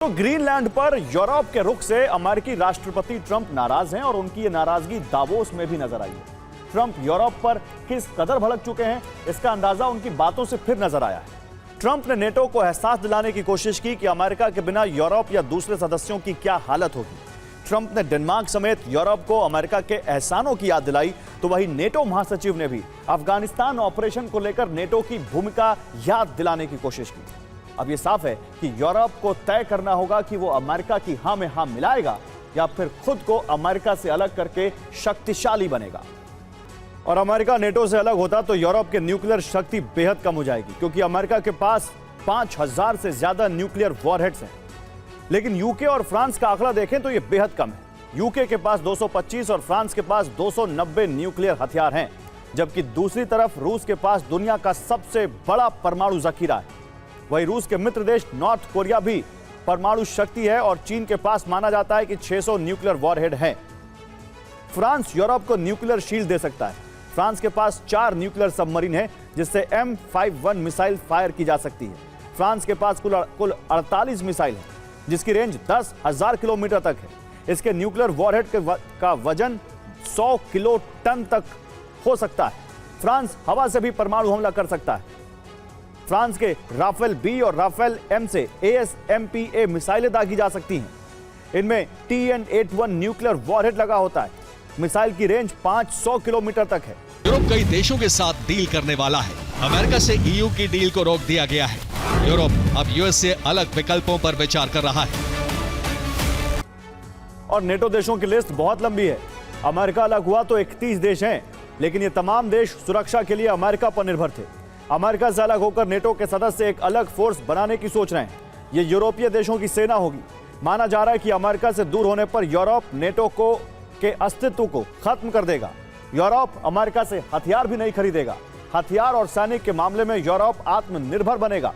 तो ग्रीनलैंड पर यूरोप के रुख से अमेरिकी राष्ट्रपति ट्रंप नाराज हैं और उनकी ये नाराजगी दावोस में भी नजर आई है। ट्रंप यूरोप पर किस कदर भड़क चुके हैं, इसका अंदाजा उनकी बातों से फिर नजर आया है। ट्रंप ने नेटो को एहसास दिलाने की कोशिश की कि अमेरिका के बिना यूरोप या दूसरे सदस्यों की क्या हालत होगी। ट्रंप ने डेनमार्क समेत यूरोप को अमेरिका के एहसानों की याद दिलाई, तो वहीं नेटो महासचिव ने भी अफगानिस्तान ऑपरेशन को लेकर नेटो की भूमिका याद दिलाने की कोशिश की। अब यह साफ है कि यूरोप को तय करना होगा कि वो अमेरिका की हां में हां मिलाएगा या फिर खुद को अमेरिका से अलग करके शक्तिशाली बनेगा। और अमेरिका नेटो से अलग होता तो यूरोप के न्यूक्लियर शक्ति बेहद कम हो जाएगी, क्योंकि अमेरिका के पास 5000 से ज्यादा न्यूक्लियर वॉरहेड्स हैं। लेकिन यूके और फ्रांस का आंकड़ा देखें तो यह बेहद कम है। यूके के पास 225 और फ्रांस के पास 290 न्यूक्लियर हथियार हैं, जबकि दूसरी तरफ रूस के पास दुनिया का सबसे बड़ा परमाणु जखीरा है। वहीं रूस के मित्र देश नॉर्थ कोरिया भी परमाणु शक्ति है और चीन के पास माना जाता है कि 600 न्यूक्लियर वॉरहेड हैं। फ्रांस यूरोप को न्यूक्लियर शील्ड दे सकता है। फ्रांस के पास 4 न्यूक्लियर सबमरीन है, जिससे M51 मिसाइल फायर की जा सकती है। फ्रांस के पास कुल 48 मिसाइल है, जिसकी रेंज 10,000 किलोमीटर तक है। इसके न्यूक्लियर वॉरहेड का वजन 100 किलो टन तक हो सकता है। फ्रांस हवा से भी परमाणु हमला कर सकता है। फ्रांस के राफेल बी और राफेल एम से ASMPA मिसाइलें दागी जा सकती हैं। इनमें TN-81 न्यूक्लियर वॉरहेड लगा होता है। मिसाइल की रेंज 500 किलोमीटर तक है। यूरोप कई देशों के साथ डील करने वाला है। अमेरिका से EU की डील को रोक दिया गया है। यूरोप अब US से अलग विकल्पों पर विचार कर रहा है। और नेटो देशों की लिस्ट बहुत लंबी है। अमेरिका अलग हुआ तो 31 देश हैं, लेकिन ये तमाम देश सुरक्षा के लिए अमेरिका पर निर्भर थे। अमेरिका से अलग होकर नेटो के सदस्य एक अलग फोर्स बनाने की सोच रहे हैं। ये यूरोपीय देशों की सेना होगी। माना जा रहा है कि अमेरिका से दूर होने पर यूरोप नेटो के अस्तित्व को खत्म कर देगा। यूरोप अमेरिका से हथियार भी नहीं खरीदेगा। हथियार और सैनिक के मामले में यूरोप आत्मनिर्भर बनेगा।